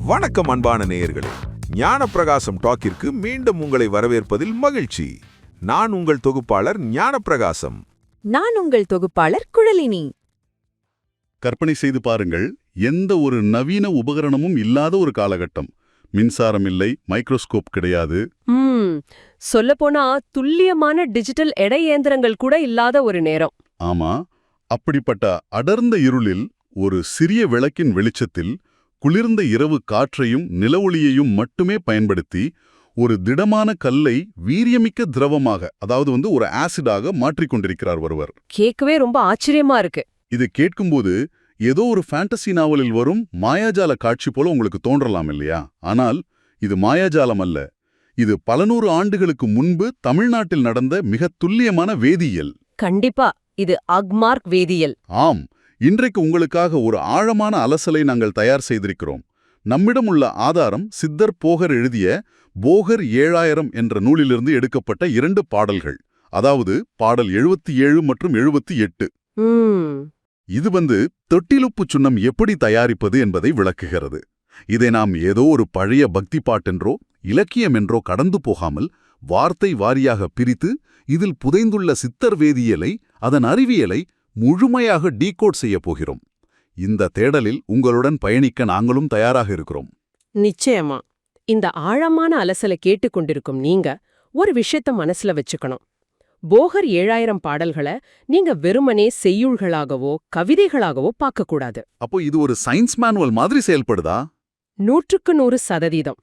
வணக்கம் அன்பான நேயர்களே, ஞானப்பிரகாசம் டாக்கிற்கு மீண்டும் உங்களை வரவேற்பதில் மகிழ்ச்சி. நான் உங்கள் தொகுப்பாளர் ஞானப்பிரகாசம். நான் உங்கள் தொகுப்பாளர் குழலினி. கற்பனை செய்து பாருங்கள், எந்த ஒரு நவீன உபகரணமும் இல்லாத ஒரு காலகட்டம். மின்சாரம் இல்லை, மைக்ரோஸ்கோப் கிடையாது. சொல்லப்போனா துல்லியமான டிஜிட்டல் எடை இயந்திரங்கள் கூட இல்லாத ஒரு நேரம். ஆமா, அப்படிப்பட்ட அடர்ந்த இருளில் ஒரு சிறிய விளக்கின் வெளிச்சத்தில் குளிர்ந்த இரவு காற்றையும் நிலவொளியையும் மட்டுமே பயன்படுத்தி ஒரு திடமான கல்லை வீரியமிக்க திரவமாக, அதாவது ஒரு ஆசிடாக மாற்றிக்கொண்டிருக்கிறார் ஒருவர். கேட்கவே ரொம்ப ஆச்சரியமா இருக்கு. இது கேட்கும்போது ஏதோ ஒரு ஃபேண்டசி நாவலில் வரும் மாயாஜால காட்சி போல உங்களுக்கு தோன்றலாம் இல்லையா? ஆனால் இது மாயாஜாலம் அல்ல. இது பல நூறு ஆண்டுகளுக்கு முன்பு தமிழ்நாட்டில் நடந்த மிக துல்லியமான வேதியியல். கண்டிப்பா இது அக்மார்க் வேதியியல். ஆம், இன்றைக்கு உங்களுக்காக ஒரு ஆழமான அலசலை நாங்கள் தயார் செய்திருக்கிறோம். நம்மிடம் உள்ள ஆதாரம் சித்தர் போகர் எழுதிய போகர் 7000 என்ற நூலிலிருந்து எடுக்கப்பட்ட 2 பாடல்கள். அதாவது பாடல் 77 மற்றும் 78. இது தொட்டிலுப்பு சுண்ணம் எப்படி தயாரிப்பது என்பதை விளக்குகிறது. இதை நாம் ஏதோ ஒரு பழைய பக்தி பாட்டென்றோ இலக்கியம் என்றோ கடந்து போகாமல் வார்த்தை வாரியாக பிரித்து இதில் புதைந்துள்ள சித்தர் வேதியியலை, அதன் அறிவியலை முழுமையாக டீகோட் செய்ய போகிறோம். இந்த தேடலில் உங்களுடன் பயணிக்க நாங்களும் தயாராக இருக்கிறோம். நிச்சயமா. இந்த ஆழமான அலசலை கேட்டுக்கொண்டிருக்கும் நீங்க ஒரு விஷயத்த மனசுல வச்சுக்கணும். போகர் 7000 பாடல்களை நீங்க வெறுமனே செய்யுள்களாகவோ கவிதைகளாகவோ பார்க்கக்கூடாது. அப்போ இது ஒரு சயின்ஸ் மேனுவல் மாதிரி செயல்படுதா? 100%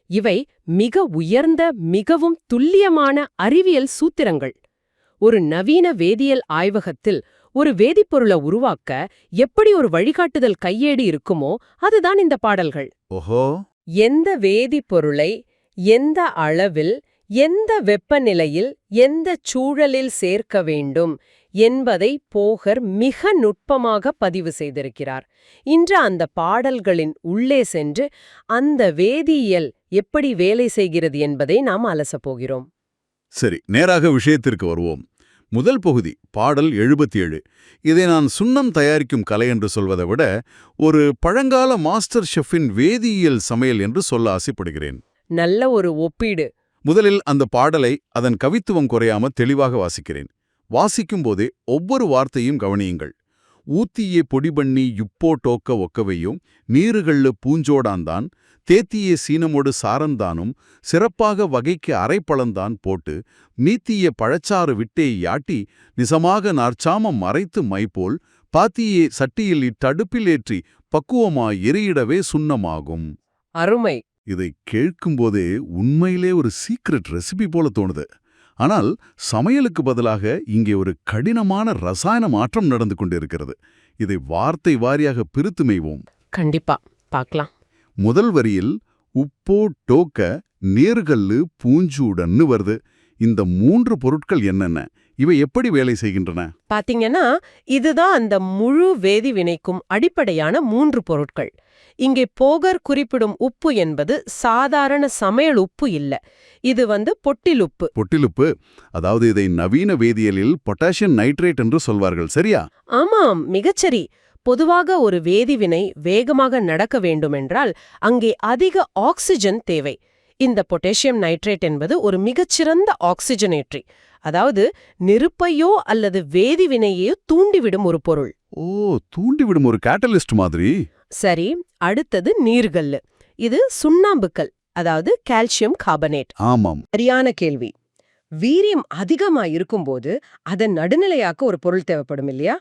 இவை மிக உயர்ந்த, மிகவும் துல்லியமான அறிவியல் சூத்திரங்கள். ஒரு நவீன வேதியியல் ஆய்வகத்தில் ஒரு வேதிப்பொருளை உருவாக்க எப்படி ஒரு வழிகாட்டுதல் கையேடு இருக்குமோ அதுதான் இந்த பாடல்கள். ஓஹோ! எந்த வேதிப்பொருளை எந்த அளவில், எந்த வெப்பநிலையில், எந்த சூழலில் சேர்க்க வேண்டும் என்பதை போகர் மிக நுட்பமாக பதிவு செய்திருக்கிறார். இன்று அந்த பாடல்களின் உள்ளே சென்று அந்த வேதியியல் எப்படி வேலை செய்கிறது என்பதை நாம் அலசப்போகிறோம். சரி, நேராக விஷயத்திற்கு வருவோம். முதல் பகுதி பாடல் 77. இதை நான் சுண்ணம் தயாரிக்கும் கலை என்று சொல்வதை விட ஒரு பழங்கால மாஸ்டர் ஷெஃபின் வேதியியல் சமையல் என்று சொல்ல ஆசைப்படுகிறேன். நல்ல ஒரு ஒப்பீடு. முதலில் அந்த பாடலை அதன் கவித்துவம் குறையாம தெளிவாக வாசிக்கிறேன். வாசிக்கும் போதே ஒவ்வொரு வார்த்தையும் கவனியுங்கள். ஊத்தியே பொடிபண்ணி யுப்போ டோக்க ஒக்கவையும் நீருகள்ல பூஞ்சோடாந்தான் தேத்தியே சீனமோடு சாரந்தானும் சிறப்பாக வகைக்கு அரைப்பழந்தான் போட்டு நீத்திய பழச்சாறு விட்டே யாட்டி நிசமாக நார்ச்சாமம் மறைத்து மைபோல் பாத்தியே சட்டியில் இட்டடுப்பில் ஏற்றி பக்குவமாய் எரியிடவே சுண்ணமாகும். அருமை. இதை கேட்கும்போதே உண்மையிலே ஒரு சீக்ரெட் ரெசிபி போல தோணுது. ஆனால் சமையலுக்கு பதிலாக இங்கே ஒரு கடினமான ரசாயன மாற்றம் நடந்து கொண்டிருக்கிறது. இதை வார்த்தை வாரியாக பிரித்து மெய்வோம். கண்டிப்பா பார்க்கலாம். முதல் வரியில் உப்போ டோக்க நீர்கல்லு பூஞ்சூடன்னு வருது. இந்த 3 பொருட்கள் என்னென்ன? இவை எப்படி வேலை செய்கின்றன? பாத்தீங்கன்னா இதுதான் அந்த முழு வேதி வினைக்கும் அடிப்படையான 3 பொருட்கள். இங்கே போகர் குறிப்பிடும் உப்பு என்பது சாதாரண சமையல் உப்பு இல்ல. இது பொட்டிலுப்பு. பொட்டிலுப்பு, அதாவது இதை நவீன வேதியியலில் பொட்டாசியம் நைட்ரேட் என்று சொல்வார்கள், சரியா? ஆமாம், மிகச்சரி. பொதுவாக ஒரு வேதிவினை வேகமாக நடக்க வேண்டுமென்றால் அங்கே அதிக ஆக்சிஜன் தேவை. இந்த பொட்டாசியம் நைட்ரேட் என்பது ஒரு மிகச்சிறந்த ஆக்சிஜனேற்றி. அதாவது நெருப்பையோ அல்லது வேதிவினையோ தூண்டிவிடும் ஒரு பொருள். ஓ, தூண்டிவிடும் ஒரு கேட்டலிஸ்ட் மாதிரி. சரி, அடுத்தது நீர்கல்லு. இது சுண்ணாம்புக்கல், அதாவது கால்சியம் கார்பனேட். ஆமாம், சரியான கேள்வி. வீரியம் அதிகமா இருக்கும்போது அதை நடுநிலையாக்க ஒரு பொருள் தேவைப்படும் இல்லையா?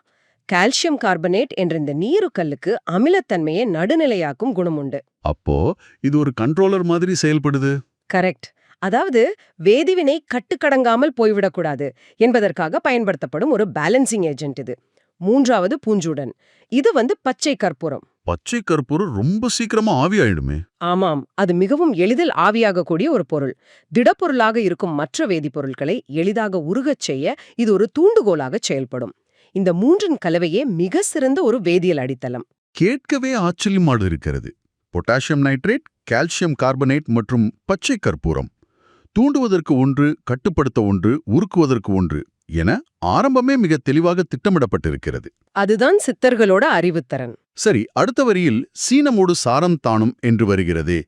கால்சியம் கார்பனேட் என்ற இந்த நீருக்கல்லுக்கு அமிலத்தன்மையை நடுநிலையாக்கும் குணம் உண்டு. அப்போ இது ஒரு கண்ட்ரோலர் மாதிரி செயல்படுது. கரெக்ட். அதாவது வேதிவினை கட்டுக்கடங்காமல் போய்விடக்கூடாது என்பதற்காக பயன்படுத்தப்படும் ஒரு பேலன்சிங் ஏஜென்ட் இது. 3வது பூஞ்சூடன். இது பச்சை கற்பூரம். பச்சை கற்பூரம் ரொம்ப சீக்கிரமா ஆவியாயிடுமே. ஆமாம், அது மிகவும் எளிதில் ஆவியாகக்கூடிய ஒரு பொருள். திடப்பொருளாக இருக்கும் மற்ற வேதிப்பொருட்களை எளிதாக உருகச் செய்ய இது ஒரு தூண்டுகோலாக செயல்படும். இந்த 3இன் கலவையே மிக சிறந்த ஒரு வேதியியல் அடித்தளம். கேட்கவே ஆச்சரியமாக இருக்கிறது. பொட்டாசியம் நைட்ரேட், கால்சியம் கார்பனேட் மற்றும் பச்சை கற்பூரம். தூண்டுவதற்கு ஒன்று, கட்டுப்படுத்த ஒன்று, உருக்குவதற்கு ஒன்று என ஆரம்பமே மிக தெளிவாக திட்டமிடப்பட்டிருக்கிறது. அதுதான் சித்தர்களோட அறிவுத்திறன். சரி, அடுத்த வரியில் சீனமோடு சாரம் தானும் என்று வருகிறதே.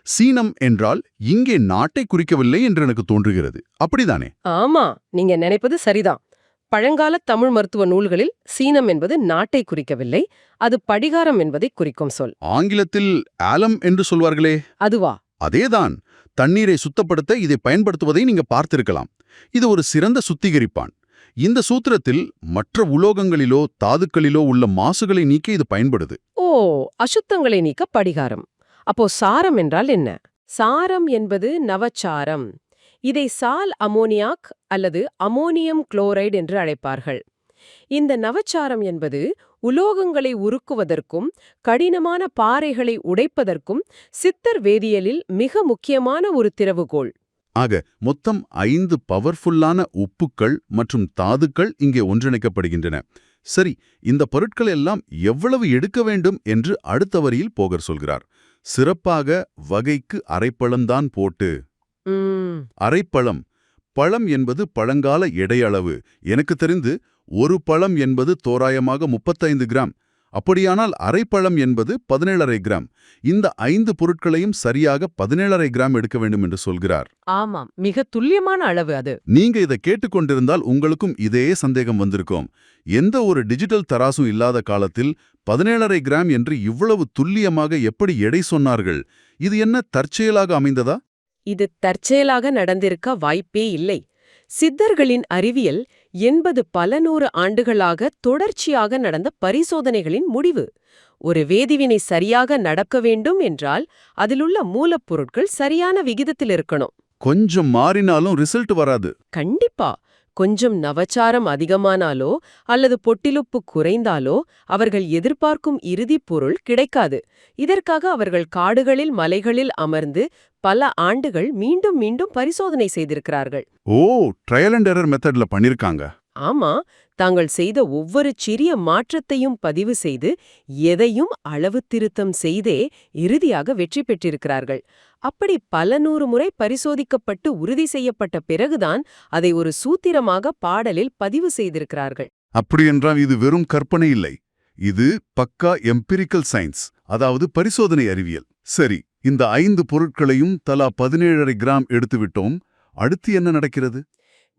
சீனம் என்றால் இங்கே நாட்டை குறிக்கவில்லை என்று எனக்கு தோன்றுகிறது. அப்படிதானே? ஆமா, நீங்க நினைப்பது சரிதான். பழங்கால தமிழ் மருத்துவ நூல்களில் சீனம் என்பது நாட்டை குறிக்கவில்லை, அது படிகாரம் என்பதை குறிக்கும் சொல். ஆங்கிலத்தில் ஆலம் என்று சொல்வார்களே, அதுவா? அதேதான். தண்ணீரை சுத்தப்படுத்த இதை பயன்படுத்துவதை நீங்க பார்த்திருக்கலாம். இது ஒரு சிறந்த சுத்திகரிப்பான். இந்த சூத்திரத்தில் மற்ற உலோகங்களிலோ தாதுக்களிலோ உள்ள மாசுகளை நீக்க இது பயன்படுது. ஓ, அசுத்தங்களை நீக்க படிகாரம். அப்போ சாரம் என்றால் என்ன? சாரம் என்பது நவச்சாரம். இதை சால் அமோனியாக் அல்லது அமோனியம் குளோரைடு என்று அழைப்பார்கள். இந்த நவச்சாரம் என்பது உலோகங்களை உருக்குவதற்கும் கடினமான பாறைகளை உடைப்பதற்கும் சித்தர் வேதியியலில் மிக முக்கியமான ஒரு திறவுகோல். ஆக மொத்தம் 5 பவர்ஃபுல்லான உப்புக்கள் மற்றும் தாதுக்கள் இங்கே ஒன்றிணைக்கப்படுகின்றன. சரி, இந்த பொருட்கள் எல்லாம் எவ்வளவு எடுக்க வேண்டும் என்று அடுத்த வரியில் போகர் சொல்கிறார். சிறப்பாக வகைக்கு அரைப்பழம்தான் போட்டு. அரைப்பழம். பழம் என்பது பழங்கால எடையளவு. எனக்கு தெரிந்து ஒரு பழம் என்பது தோராயமாக 35 கிராம். அப்படியானால் அரைப்பழம் என்பது 17.5 கிராம். இந்த 5 பொருட்களையும் சரியாக 17.5 கிராம் எடுக்க வேண்டும் என்று சொல்கிறார். ஆமாம், மிக துல்லியமான அளவு அது. நீங்க இதை கேட்டுக்கொண்டிருந்தால் உங்களுக்கும் இதே சந்தேகம் வந்திருக்கும். எந்த ஒரு டிஜிட்டல் தராசும் இல்லாத காலத்தில் 17.5 கிராம் என்று இவ்வளவு துல்லியமாக எப்படி எடை சொன்னார்கள்? இது என்ன தற்செயலாக அமைந்ததா? இது தற்செயலாக நடந்திருக்க வாய்ப்பே இல்லை. சித்தர்களின் அறிவியல் 80 பல நூறு ஆண்டுகளாக தொடர்ச்சியாக நடந்த பரிசோதனைகளின் முடிவு. ஒரு வேதிவினை சரியாக நடக்க வேண்டும் என்றால் அதிலுள்ள மூலப்பொருட்கள் சரியான விகிதத்தில் இருக்கணும். கொஞ்சம் மாறினாலும் ரிசல்ட் வராது. கண்டிப்பா. கொஞ்சம் நவச்சாரம் அதிகமானாலோ அல்லது பொட்டிலுப்பு குறைந்தாலோ அவர்கள் எதிர்பார்க்கும் இறுதிப் பொருள் கிடைக்காது. இதற்காக அவர்கள் காடுகளில் மலைகளில் அமர்ந்து பல ஆண்டுகள் மீண்டும் மீண்டும் பரிசோதனை செய்திருக்கிறார்கள். ஓ, ட்ரையல் அண்ட் எரர் மெத்தட்ல பண்ணிருக்காங்க. ஆமா, தாங்கள் செய்த ஒவ்வொரு சிறிய மாற்றத்தையும் பதிவு செய்து எதையும் அளவு திருத்தம் செய்தே இறுதியாக வெற்றி பெற்றிருக்கிறார்கள். அப்படி பல நூறு முறை பரிசோதிக்கப்பட்டு உறுதி செய்யப்பட்ட பிறகுதான் அதை ஒரு சூத்திரமாக பாடலில் பதிவு செய்திருக்கிறார்கள். அப்படியென்றால் இது வெறும் கற்பனை இல்லை. இது பக்கா எம்பிரிக்கல் சயின்ஸ், அதாவது பரிசோதனை அறிவியல். சரி, இந்த 5 பொருட்களையும் தலா 17.5 கிராம் எடுத்துவிட்டோம். அடுத்து என்ன நடக்கிறது?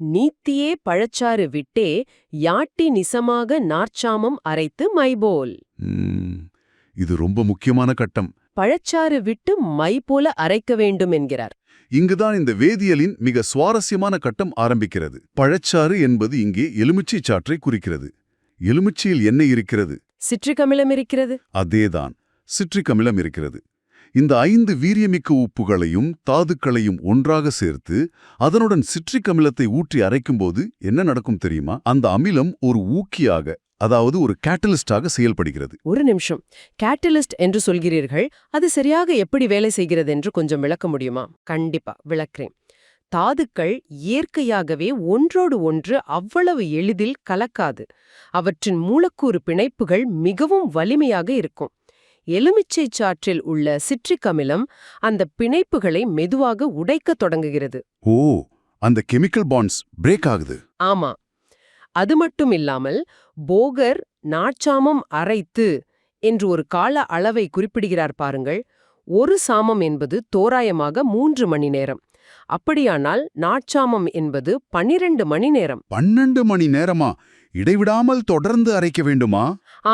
நீத்தியே பழச்சாறு விட்டே யாட்டி நிசமாக நாற்சாமம் அரைத்து மைபோல். இது ரொம்ப முக்கியமான கட்டம். பழச்சாறு விட்டு மை போல அரைக்க வேண்டும் என்கிறார். இங்குதான் இந்த வேதியியலின் மிக சுவாரஸ்யமான கட்டம் ஆரம்பிக்கிறது. பழச்சாறு என்பது இங்கே எலுமிச்சை சாற்றை குறிக்கிறது. எலுமிச்சையில் என்ன இருக்கிறது? சிட்ரிக் அமிலம் இருக்கிறது. அதேதான், சிட்ரிக் அமிலம் இருக்கிறது. இந்த 5 வீரியமிக்க உப்புகளையும் தாதுக்களையும் ஒன்றாக சேர்த்து அதனுடன் சிட்ரிக் அமிலத்தை ஊற்றி அரைக்கும்போது என்ன நடக்கும் தெரியுமா? அந்த அமிலம் ஒரு ஊக்கியாக, அதாவது ஒரு கேட்டலிஸ்டாக செயல்படுகிறது. ஒரு நிமிஷம், கேட்டலிஸ்ட் என்று சொல்கிறீர்கள். அது சரியாக எப்படி வேலை செய்கிறது என்று கொஞ்சம் விளக்க முடியுமா? கண்டிப்பா விளக்குறேன். தாதுக்கள் இயற்கையாகவே ஒன்றோடு ஒன்று அவ்வளவு எளிதில் கலக்காது. அவற்றின் மூலக்கூறு பிணைப்புகள் மிகவும் வலிமையாக இருக்கும். எலுமிச்சை சாற்றில் உள்ள சிட்ரிக் அமிலம் அந்த பிணைப்புகளை மெதுவாக உடைக்கத் தொடங்குகிறது. ஓ, அந்த கெமிக்கல் பாண்ட்ஸ் பிரேக் ஆகுது. ஆமா. அது மட்டும் இல்லாமல் போகர் நாற்சாமம் அரைத்து என்று ஒரு கால அளவை குறிப்பிடுகிறார் பாருங்கள். ஒரு சாமம் என்பது தோராயமாக 3 மணி நேரம். அப்படியானால் நாற்சாமம் என்பது 12 மணி நேரம். 12 மணி நேரமா? இடைவிடாமல் தொடர்ந்து அரைக்க வேண்டுமா?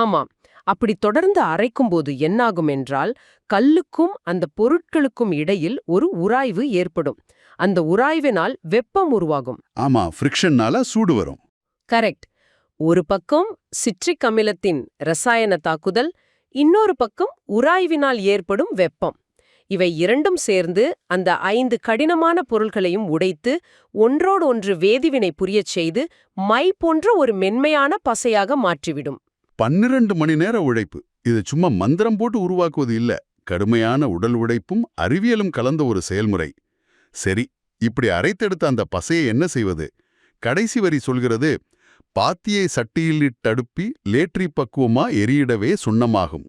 ஆமாம். அப்படி தொடர்ந்து அரைக்கும்போது என்னாகும் என்றால் கல்லுக்கும் அந்த பொருட்களுக்கும் இடையில் ஒரு உராய்வு ஏற்படும். அந்த உராய்வினால் வெப்பம் உருவாகும். ஆமா, ஃப்ரிக்ஷன்னால சூடு வரும். கரெக்ட். ஒரு பக்கம் சிட்ரிக் அமிலத்தின் ரசாயன தாக்குதல், இன்னொரு பக்கம் உராய்வினால் ஏற்படும் வெப்பம். இவை இரண்டும் சேர்ந்து அந்த 5 கடினமான பொருள்களையும் உடைத்து ஒன்றோடு ஒன்று வேதிவினை புரியச் செய்து மை போன்ற ஒரு மென்மையான பசையாக மாற்றிவிடும். 12 மணி நேர உழைப்பு. இது சும்மா மந்திரம் போட்டு உருவாக்குவது இல்ல. கடுமையான உடல் உழைப்பும் அறிவியலும் கலந்த ஒரு செயல்முறை. சரி, இப்படி அரைத்தெடுத்த அந்த பசையை என்ன செய்வது? கடைசி வரி சொல்கிறது, பாத்தியை சட்டியில் இட்டடுப்பி லேற்றி பக்குவமா எரியிடவே சுண்ணமாகும்.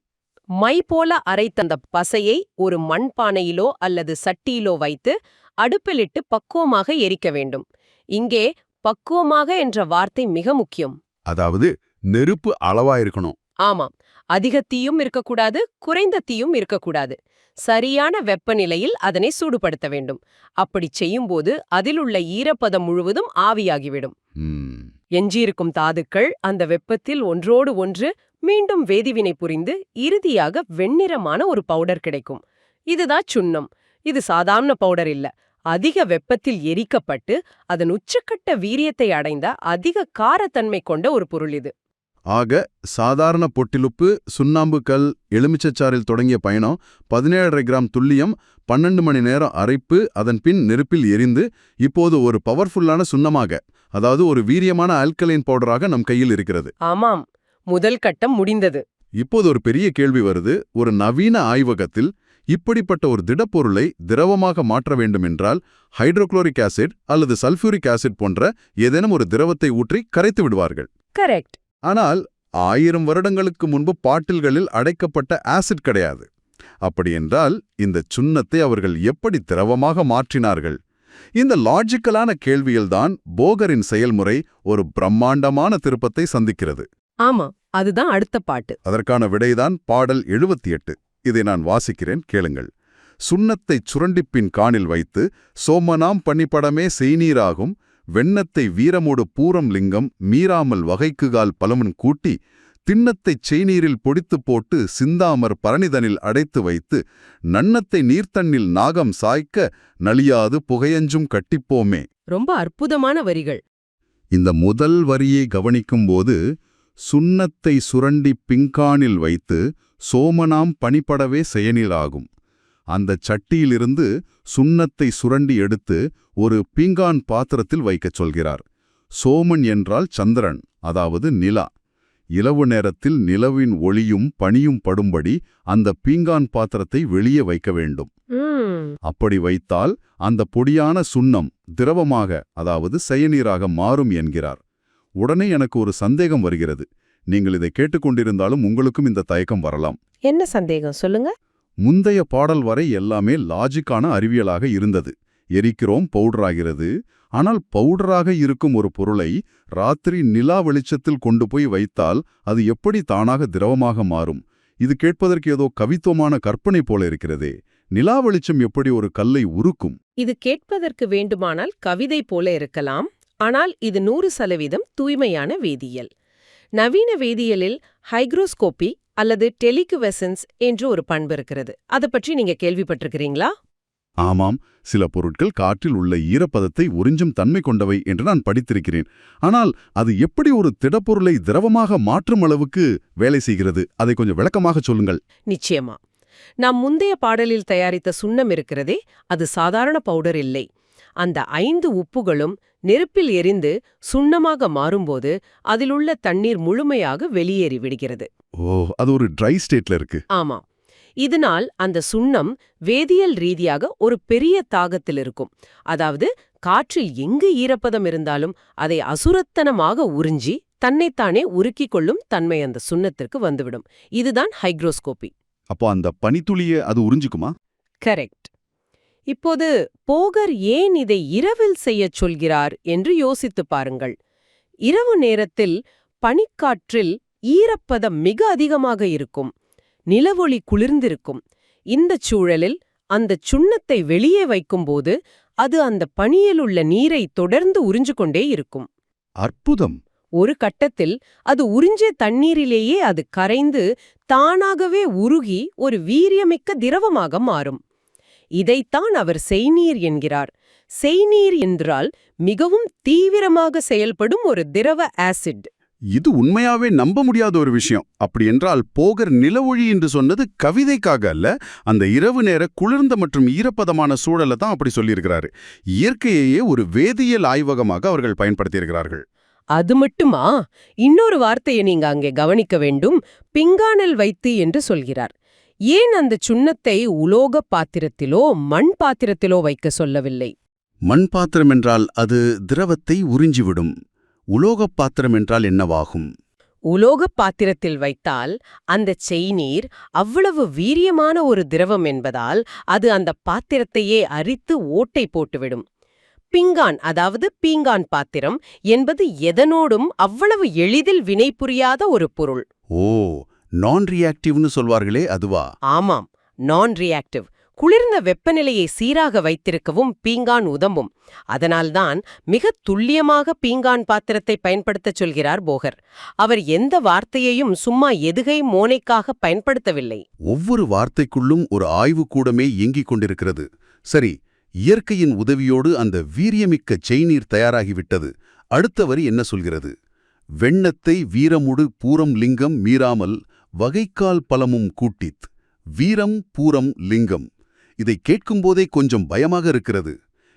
மை போல அரைத்த அந்த பசையை ஒரு மண்பானையிலோ அல்லது சட்டியிலோ வைத்து அடுப்பிலிட்டு பக்குவமாக எரிக்க வேண்டும். இங்கே பக்குவமாக என்ற வார்த்தை மிக முக்கியம். அதாவது நெருப்பு அளவா இருக்கணும். ஆமாம். அதிக தீயும் இருக்கக்கூடாது, குறைந்த தீயும் இருக்கக்கூடாது. சரியான வெப்பநிலையில் அதனை சூடுபடுத்த வேண்டும். அப்படி செய்யும்போது அதிலுள்ள ஈரப்பதம் முழுவதும் ஆவியாகிவிடும். எஞ்சியிருக்கும் தாதுக்கள் அந்த வெப்பத்தில் ஒன்றோடு ஒன்று மீண்டும் வேதிவினை புரிந்து இறுதியாக வெண்ணிறமான ஒரு பவுடர் கிடைக்கும். இதுதான் சுண்ணம். இது சாதாரண பவுடர் இல்ல. அதிக வெப்பத்தில் எரிக்கப்பட்டு அதன் உச்சக்கட்ட வீரியத்தை அடைந்த அதிக காரத்தன்மை கொண்ட ஒரு பொருள் இது. ஆக சாதாரண பொட்டிலுப்பு, சுண்ணாம்பு கல், எலுமிச்சச்சாறில் தொடங்கிய பயணம் 17.5 கிராம் துல்லியம், 12 மணி நேரம் அரைப்பு, அதன் பின் நெருப்பில் எரிந்து இப்போது ஒரு பவர்ஃபுல்லான சுண்ணமாக, அதாவது ஒரு வீரியமான ஆல்கலைன் பவுடராக நம் கையில் இருக்கிறது. ஆமாம், முதல் கட்டம் முடிந்தது. இப்போது ஒரு பெரிய கேள்வி வருது. ஒரு நவீன ஆய்வகத்தில் இப்படிப்பட்ட ஒரு திடப்பொருளை திரவமாக மாற்ற வேண்டுமென்றால் ஹைட்ரோகுளோரிக் ஆசிட் அல்லது சல்ஃபியூரிக் ஆசிட் போன்ற ஏதேனும் ஒரு திரவத்தை ஊற்றி கரைத்து விடுவார்கள். கரெக்ட். ஆனால் 1000 வருடங்களுக்கு முன்பு பாட்டில்களில் அடைக்கப்பட்ட ஆசிட் கிடையாது. அப்படியென்றால் இந்த சுண்ணத்தை அவர்கள் எப்படி திரவமாக மாற்றினார்கள்? இந்த லாஜிக்கலான கேள்வியில்தான் போகரின் செயல்முறை ஒரு பிரம்மாண்டமான திருப்பத்தை சந்திக்கிறது. ஆமா, அதுதான் அடுத்த பாட்டு. அதற்கான விடைதான் பாடல் 78. இதை நான் வாசிக்கிறேன், கேளுங்கள். சுண்ணத்தைச் சுரண்டிப்பின் காணில் வைத்து சோமனாம் பனிப்படமே செய்நீராகும் வெண்ணத்தை வீரமோடு பூரம் லிங்கம் மீறாமல் வகைக்குகால் பலமுன் கூட்டி திண்ணத்தைச் செய்நீரில் பொடித்துப் போட்டு சிந்தாமர் பரணிதனில் அடைத்து வைத்து நன்னத்தை நீர்த்தண்ணில் நாகம் சாய்க்க நலியாது புகையஞ்சும் கட்டிப்போமே. ரொம்ப அற்புதமான வரிகள். இந்த முதல் வரியை கவனிக்கும்போது சுண்ணத்தை சுரண்டி பிங்கானில் வைத்து சோமனாம் பனிப்படவே செயனிலாகும். அந்தச் சட்டியிலிருந்து சுண்ணத்தை சுரண்டி எடுத்து ஒரு பீங்கான் பாத்திரத்தில் வைக்கச் சொல்கிறார். சோமன் என்றால் சந்திரன், அதாவது நிலா. இலவு நேரத்தில் நிலவின் ஒளியும் பனியும் படும்படி அந்த பீங்கான் பாத்திரத்தை வெளியே வைக்க வேண்டும். அப்படி வைத்தால் அந்த பொடியான சுண்ணம் திரவமாக, அதாவது செயநீராக மாறும் என்கிறார். உடனே எனக்கு ஒரு சந்தேகம் வருகிறது. நீங்கள் இதை கேட்டுக்கொண்டிருந்தாலும் உங்களுக்கும் இந்த தயக்கம் வரலாம். என்ன சந்தேகம் சொல்லுங்க? முந்தைய பாடல் வரை எல்லாமே லாஜிக்கான அறிவியலாக இருந்தது. எரிக்கிறோம், பவுடராகிறது. ஆனால் பவுடராக இருக்கும் ஒரு பொருளை ராத்திரி நிலா வெளிச்சத்தில் கொண்டு போய் வைத்தால் அது எப்படி தானாக திரவமாக மாறும்? இது கேட்பதற்கு ஏதோ கவித்துவமான கற்பனை போல இருக்கிறதே. நிலா வெளிச்சம் எப்படி ஒரு கல்லை உருக்கும்? இது கேட்பதற்கு வேண்டுமானால் கவிதை போல இருக்கலாம். ஆனால் இது 100% தூய்மையான வேதியியல். நவீன வேதியியலில் ஹைக்ரோஸ்கோபி அல்லது டெலிகுவெசன்ஸ் என்று ஒரு பண்பு இருக்கிறது. அதை பற்றி நீங்க கேள்விப்பட்டிருக்கிறீங்களா? ஆமாம், சில பொருட்கள் காற்றில் உள்ள ஈரப்பதத்தை உறிஞ்சும் தன்மை கொண்டவை என்று நான் படித்திருக்கிறேன். ஆனால் அது எப்படி ஒரு திடப்பொருளை திரவமாக மாற்றும் அளவுக்கு வேலை செய்கிறது? அதை கொஞ்சம் விளக்கமாக சொல்லுங்கள். நிச்சயமா. நாம் முந்தைய பாடலில் தயாரித்த சுண்ணம் இருக்கிறதே, அது சாதாரண பவுடர் இல்லை. அந்த 5 உப்புகளும் நெருப்பில் எரிந்து சுண்ணமாக மாறும்போது அதிலுள்ள தண்ணீர் முழுமையாக வெளியேறி விடுகிறது. ஓ, அது ஒரு ட்ரை ஸ்டேட்ல இருக்கு. ஆமா. இதனால் அந்த சுண்ணம் வேதியியல் ரீதியாக ஒரு பெரிய தாகத்தில் இருக்கும். அதாவது காற்றில் எங்கு ஈரப்பதம் இருந்தாலும் அதை அசுரத்தனமாக உறிஞ்சி தன்னைத்தானே உருக்கிக் கொள்ளும் தன்மை அந்த சுண்ணத்திற்கு வந்துவிடும். இதுதான் ஹைக்ரோஸ்கோபி. அப்போ அந்த பனித்துளியை அது உறிஞ்சிக்குமா? கரெக்ட். இப்போது போகர் ஏன் இதை இரவில் செய்யச் சொல்கிறார் என்று யோசித்துப் பாருங்கள். இரவு நேரத்தில் பனிக்காற்றில் ஈரப்பதம் மிக அதிகமாக இருக்கும். நிலவொளி குளிர்ந்திருக்கும். இந்தச் சூழலில் அந்த சுண்ணத்தை வெளியே வைக்கும்போது அது அந்த பனியிலுள்ள நீரை தொடர்ந்து உறிஞ்சு கொண்டே இருக்கும். அற்புதம். ஒரு கட்டத்தில் அது உறிஞ்சிய தண்ணீரிலேயே அது கரைந்து தானாகவே உருகி ஒரு வீரியமிக்க திரவமாக மாறும். இதைத்தான் அவர் செய்நீர் என்கிறார். செய்நீர் என்றால் மிகவும் தீவிரமாக செயல்படும் ஒரு திரவ ஆசிட். இது உண்மையாவே நம்ப முடியாத ஒரு விஷயம். அப்படி என்றால் போகர் நிலவொளி என்று சொன்னது கவிதைக்காக அல்ல, அந்த இரவு நேர குளிர்ந்த மற்றும் ஈரப்பதமான சூழலை தான் அப்படி சொல்லியிருக்கிறாரு. இயற்கையையே ஒரு வேதியியல் ஆய்வகமாக அவர்கள் பயன்படுத்தியிருக்கிறார்கள். அது மட்டுமா? இன்னொரு வார்த்தையை நீங்க அங்கே கவனிக்க வேண்டும். பிங்கானில் வைத்து என்று சொல்கிறார். ஏன் அந்த சுண்ணத்தை உலோக பாத்திரத்திலோ மண் பாத்திரத்திலோ வைக்க சொல்லவில்லை? மண் பாத்திரம் என்றால் அது திரவத்தை உறிஞ்சிவிடும். உலோகப் பாத்திரம் என்றால் என்னவாகும்? உலோகப் பாத்திரத்தில் வைத்தால் அந்த செய்நீர் அவ்வளவு வீரியமான ஒரு திரவம் என்பதால் அது அந்த பாத்திரத்தையே அரித்து ஓட்டை போட்டுவிடும். பிங்கான், அதாவது பீங்கான் பாத்திரம் என்பது எதனோடும் அவ்வளவு எளிதில் வினை புரியாத ஒரு பொருள். ஓ, நான் ரியாக்டிவ்னு சொல்வார்களே அதுவா? ஆமாம், நான் ரியாக்டிவ். குளிர்ந்த வெப்பநிலையை சீராக வைத்திருக்கவும் பீங்கான் உதவும். அதனால்தான் மிக துல்லியமாக பீங்கான் பாத்திரத்தை பயன்படுத்தச் சொல்கிறார் போகர். அவர் எந்த வார்த்தையையும் சும்மா எதுகை மோனைக்காக பயன்படுத்தவில்லை. ஒவ்வொரு வார்த்தைக்குள்ளும் ஒரு ஆய்வுக்கூடமே இயங்கிக் கொண்டிருக்கிறது. சரி, இயற்கையின் உதவியோடு அந்த வீரியமிக்க செய்நீர் தயாராகிவிட்டது. அடுத்த வரி என்ன சொல்கிறது? வெண்ணத்தை வீரமுடு பூரம் லிங்கம் மீறாமல் வகைக்கால் பலமும் கூட்டித். வீரம் பூரம் லிங்கம். இதை கேட்கும்போதே கொஞ்சம் பயமாக இருக்கிறது.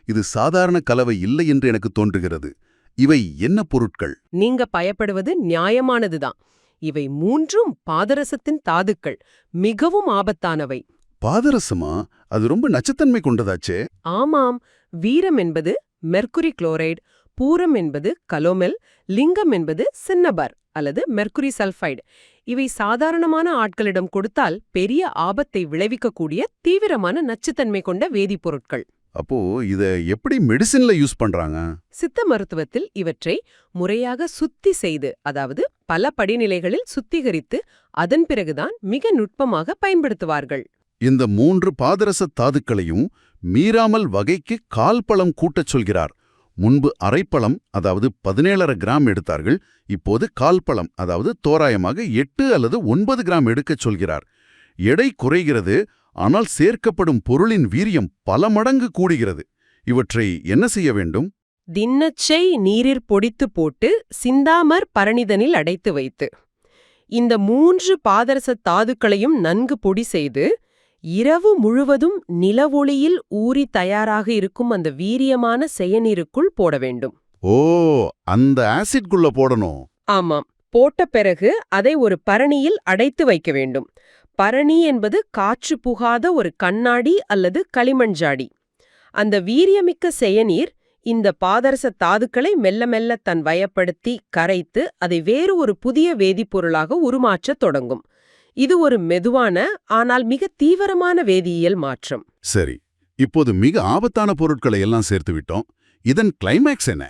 இது சாதாரண கலவை இல்லை என்று எனக்கு தோன்றுகிறது. இவை என்ன பொருட்கள்? நீங்க பயப்படுவது நியாயமானதுதான். இவை மூன்றும் பாதரசத்தின் தாதுக்கள். மிகவும் ஆபத்தானவை. பாதரசமா? அது ரொம்ப நச்சுத்தன்மை கொண்டதாச்சே. ஆமாம், வீரம் என்பது மெர்க்குரி குளோரைடு, பூரம் என்பது கலோமெல், லிங்கம் என்பது சின்னபர் அல்லது மெர்க்குரி சல்ஃபைடு. இவை சாதாரணமான ஆட்களிடம் கொடுத்தால் பெரிய ஆபத்தை விளைவிக்கக்கூடிய தீவிரமான நச்சுத்தன்மை கொண்ட வேதிப்பொருட்கள். அப்போ இத எப்படி மெடிசின்ல யூஸ் பண்றாங்க? சித்த மருத்துவத்தில் இவற்றை முறையாக சுத்தி செய்து, அதாவது பல படிநிலைகளில் சுத்திகரித்து அதன் பிறகுதான் மிக நுட்பமாக பயன்படுத்துவார்கள். இந்த 3 பாதரச தாதுக்களையும் மீறாமல் வகைக்கு கால்பழம் கூட்டச் சொல்கிறார். முன்பு அரைப்பழம், அதாவது 17.5 கிராம் எடுத்தார்கள். இப்போது கால்பழம், அதாவது தோராயமாக 8 அல்லது 9 கிராம் எடுக்கச் சொல்கிறார். எடை குறைகிறது, ஆனால் சேர்க்கப்படும் பொருளின் வீரியம் பல மடங்கு கூடுகிறது. இவற்றை என்ன செய்ய வேண்டும்? தின்னச்சை நீரிற் பொடித்து போட்டு சிந்தாமற் பரணிதனில் அடைத்து வைத்து, இந்த 3 பாதரச தாதுக்களையும் நன்கு பொடி செய்து இரவு முழுவதும் நிலவொளியில் ஊறி தயாராக இருக்கும் அந்த வீரியமான செயநீருக்குள் போட வேண்டும். ஓ, அந்த ஆசிட்குள்ள போடணும். ஆமாம். போட்ட பிறகு அதை ஒரு பரணியில் அடைத்து வைக்க வேண்டும். பரணி என்பது காற்று புகாத ஒரு கண்ணாடி அல்லது களிமண் ஜாடி. அந்த வீரியமிக்க செயநீர் இந்த பாதரச தாதுக்களை மெல்ல மெல்ல தன் வயப்படுத்தி கரைத்து அதை வேறு ஒரு புதிய வேதிப்பொருளாக உருமாற்றத் தொடங்கும். இது ஒரு மெதுவான ஆனால் மிக தீவிரமான வேதியியல் மாற்றம். சரி, இப்போது மிக ஆபத்தான பொருட்களை எல்லாம் சேர்த்து விட்டோம். இதன் கிளைமேக்ஸ் என்ன?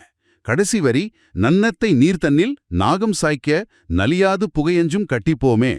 கடைசி வரி, நன்னத்தை நீர் தன்னில் நாகம் சாய்க்க நலியாது புகையஞ்சும் கட்டிப்போமே.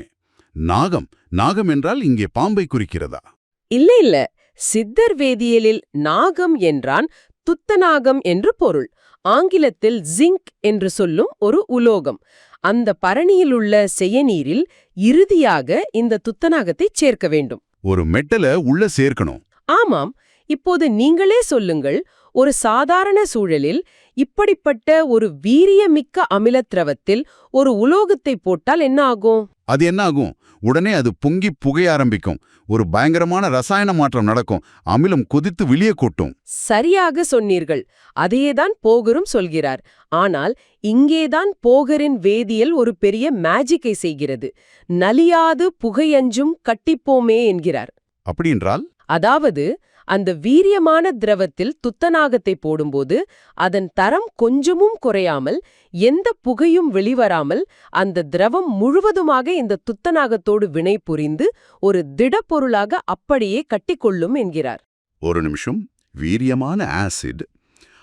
நாகம் நாகம் என்றால் இங்கே பாம்பை குறிக்கிறதா? இல்ல, சித்தர் வேதியியலில் நாகம் என்றான் துத்தநாகம் என்று பொருள். ஆங்கிலத்தில் ஜிங்க் என்று சொல்லும் ஒரு உலோகம். அந்த பரணியிலுள்ள செயநீரில் இறுதியாக இந்த துத்தநாகத்தைச் சேர்க்க வேண்டும். ஒரு மெட்டலை உள்ள சேர்க்கணும். ஆமாம். இப்போது நீங்களே சொல்லுங்கள், ஒரு சாதாரண சூழலில் இப்படிப்பட்ட ஒரு வீரியமிக்க அமிலத்திரவத்தில் ஒரு உலோகத்தை போட்டால் என்ன ஆகும்? அது என்ன ஆகும்? உடனே அது பொங்கி புகைய ஆரம்பிக்கும். ஒரு பயங்கரமான ரசாயன மாற்றம் நடக்கும். அமிலம் கொதித்து வெளியே கொட்டும். சரியாக சொன்னீர்கள். அதையேதான் போகரும் சொல்கிறார். ஆனால் இங்கேதான் போகரின் வேதியியல் ஒரு பெரிய மேஜிக்கை செய்கிறது. நலியாது புகையஞ்சும் கட்டிப்போமே என்கிறார். அப்படின்றால்? அதாவது அந்த வீரியமான திரவத்தில் துத்தநாகத்தை போடும்போது அதன் தரம் கொஞ்சமும் குறையாமல், எந்த புகையும் வெளிவராமல் அந்த திரவம் முழுவதுமாக இந்த துத்தநாகத்தோடு வினை புரிந்து ஒரு திடப்பொருளாக அப்படியே கட்டிக்கொள்ளும் என்கிறார். ஒரு நிமிஷம். வீரியமான ஆசிட்,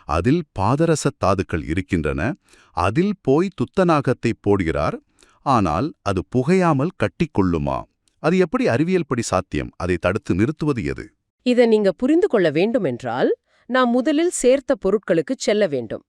அதில் பாதரச தாதுக்கள் இருக்கின்றன. அதில் போய் துத்தநாகத்தை போடுகிறார். ஆனால் அது புகையாமல் கட்டிக்கொள்ளுமா? அது எப்படி அறிவியல் படி சாத்தியம்? அதை தடுத்து நிறுத்துவது எது? இதை நீங்க புரிந்து கொள்ள வேண்டுமென்றால் நாம் முதலில் சேர்த்த பொருட்களுக்குச் செல்ல வேண்டும்.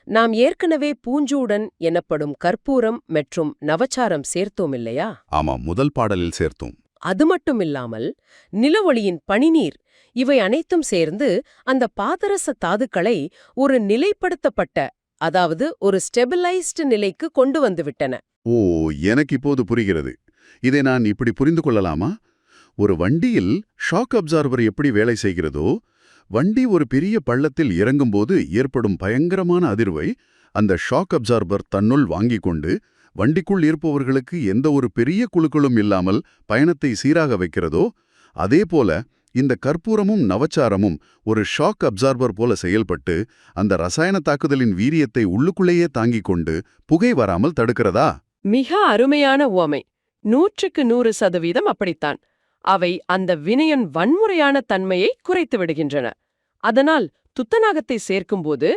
நாம் ஏற்கனவே பூஞ்சூடன் எனப்படும் கற்பூரம் மற்றும் நவச்சாரம் சேர்த்தோம் இல்லையா? ஆமாம், முதல் பாடலில் சேர்த்தோம். அது மட்டுமில்லாமல் நிலவொளியின் பனிநீர், இவை அனைத்தும் சேர்ந்து அந்த பாதரச தாதுக்களை ஒரு நிலைப்படுத்தப்பட்ட, அதாவது ஒரு ஸ்டெபிளைஸ்டு நிலைக்கு கொண்டு வந்துவிட்டன. ஓ, எனக்கு இப்போது புரிகிறது. இதை நான் இப்படி புரிந்து கொள்ளலாமா? ஒரு வண்டியில் ஷாக் அப்சார்பர் எப்படி வேலை செய்கிறதோ, வண்டி ஒரு பெரிய பள்ளத்தில் இறங்கும்போது ஏற்படும் பயங்கரமான அதிர்வை அந்த ஷாக் அப்சார்பர் தன்னுள் வாங்கிக் கொண்டு வண்டிக்குள் இருப்பவர்களுக்கு எந்த ஒரு பெரிய குழுக்களும் இல்லாமல் பயணத்தை சீராக வைக்கிறதோ, அதேபோல இந்த கற்பூரமும் நவச்சாரமும் ஒரு ஷாக் அப்சார்பர் போல செயல்பட்டு அந்த ரசாயன தாக்குதலின் வீரியத்தை உள்ளுக்குள்ளேயே தாங்கிக் கொண்டு புகை வராமல் தடுக்கிறதா? மிக அருமையான உவமை. 100% அப்படித்தான். அவை அந்த வினையின் வன்முறையான தன்மையை குறைத்து விடுகின்றன. அதனால் துத்தநாகத்தை சேர்க்கும்போது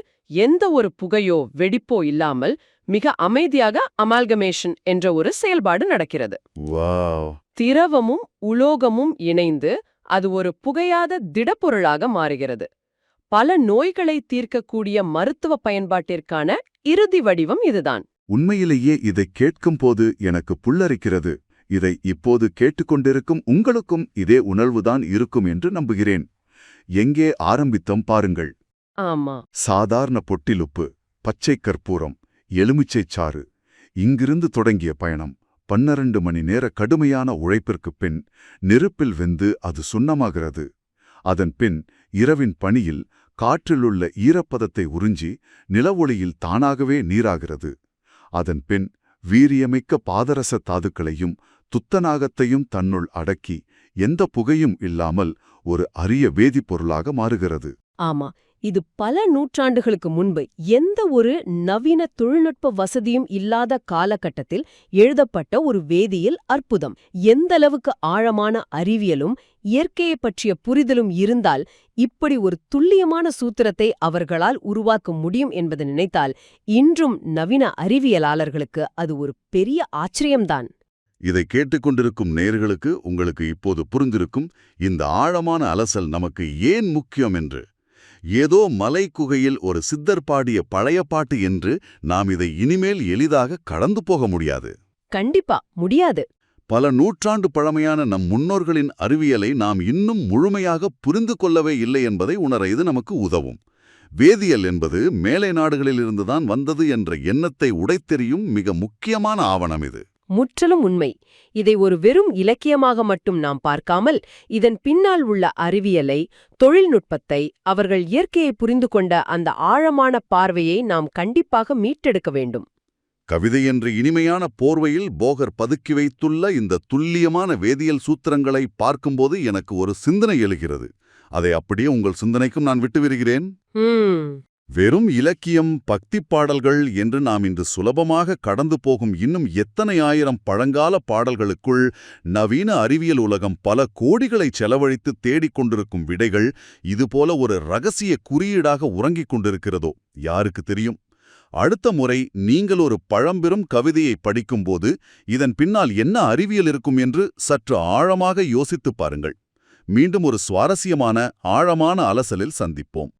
எந்த ஒரு புகையோ வெடிப்போ இல்லாமல் மிக அமைதியாக அமால்கமேஷன் என்ற ஒரு செயல்பாடு நடக்கிறது. வாவ். திரவமும் உலோகமும் இணைந்து அது ஒரு புகையாத திடப்பொருளாக மாறுகிறது. பல நோய்களை தீர்க்கக்கூடிய மருத்துவ பயன்பாட்டிற்கான இறுதி வடிவம் இதுதான். உண்மையிலேயே இதை கேட்கும்போது எனக்கு புல்லரிக்கிறது. இதை இப்போது கேட்டுக்கொண்டிருக்கும் உங்களுக்கும் இதே உணர்வுதான் இருக்கும் என்று நம்புகிறேன். எங்கே ஆரம்பித்தோம் பாருங்கள். ஆமா, சாதாரண பொட்டிலுப்பு, பச்சை கற்பூரம், எலுமிச்சைச் சாறு. இங்கிருந்து தொடங்கிய பயணம் 12 மணி நேர கடுமையான உழைப்பிற்குப் பின் நெருப்பில் வெந்து அது சுண்ணமாகிறது. அதன் பின் இரவின் பனியில் காற்றிலுள்ள ஈரப்பதத்தை உறிஞ்சி நிலவொளியில் தானாகவே நீராகிறது. அதன் பின் வீரியமிக்க பாதரச தாதுக்களையும் துத்தநாகத்தையும் தன்னுள் அடக்கி எந்த புகையும் இல்லாமல் ஒரு அரிய வேதிப்பொருளாக மாறுகிறது. ஆமா. இது பல நூற்றாண்டுகளுக்கு முன்பு எந்த ஒரு நவீன தொழில்நுட்ப வசதியும் இல்லாத காலகட்டத்தில் எழுதப்பட்ட ஒரு வேதியியல் அற்புதம். எந்தளவுக்கு ஆழமான அறிவியலும் இயற்கையை பற்றிய புரிதலும் இருந்தால் இப்படி ஒரு துல்லியமான சூத்திரத்தை அவர்களால் உருவாக்க முடியும் என்பதை நினைத்தால் இன்றும் நவீன அறிவியலாளர்களுக்கு அது ஒரு பெரிய ஆச்சரியம்தான். இதை கேட்டுக்கொண்டிருக்கும் நேயர்களுக்கு உங்களுக்கு இப்போது புரிந்திருக்கும் இந்த ஆழமான அலசல் நமக்கு ஏன் முக்கியம் என்று. ஏதோ மலை குகையில் ஒரு சித்தர் பாடிய பழைய பாட்டு என்று நாம் இதை இனிமேல் எளிதாக கடந்து போக முடியாது. கண்டிப்பா முடியாது. பல நூற்றாண்டு பழமையான நம் முன்னோர்களின் அறிவியலை நாம் இன்னும் முழுமையாக புரிந்து கொள்ளவே இல்லை என்பதை உணர இது நமக்கு உதவும். வேதியியல் என்பது மேலை நாடுகளிலிருந்துதான் வந்தது என்ற எண்ணத்தை உடைத்தெறியும் மிக முக்கியமான ஆவணம் இது. முற்றிலும் உண்மை. இதை ஒரு வெறும் இலக்கியமாக மட்டும் நாம் பார்க்காமல் இதன் பின்னால் உள்ள அறிவியலை, தொழில்நுட்பத்தை, அவர்கள் இயற்கையை புரிந்து கொண்ட அந்த ஆழமான பார்வையை நாம் கண்டிப்பாக மீட்டெடுக்க வேண்டும். கவிதை என்ற இனிமையான போர்வையில் போகர் பதுக்கி வைத்துள்ள இந்த துல்லியமான வேதியியல் சூத்திரங்களை பார்க்கும்போது எனக்கு ஒரு சிந்தனை எழுகிறது. அதை அப்படியே உங்கள் சிந்தனைக்கும் நான் விட்டு வருகிறேன். வெறும் இலக்கியம், பக்தி பாடல்கள் என்று நாம் இன்று சுலபமாக கடந்து போகும் இன்னும் எத்தனை ஆயிரம் பழங்கால பாடல்களுக்குள் நவீன அறிவியல் உலகம் பல கோடிகளை செலவழித்து தேடிக்கொண்டிருக்கும் விடைகள் இதுபோல ஒரு ரகசிய குறியீடாக உறங்கிக் கொண்டிருக்கிறதோ யாருக்கு தெரியும்? அடுத்த முறை நீங்கள் ஒரு பழம்பெரும் கவிதையை படிக்கும்போது இதன் பின்னால் என்ன அறிவியல் இருக்கும் என்று சற்று ஆழமாக யோசித்துப் பாருங்கள். மீண்டும் ஒரு சுவாரஸ்யமான ஆழமான அலசலில் சந்திப்போம்.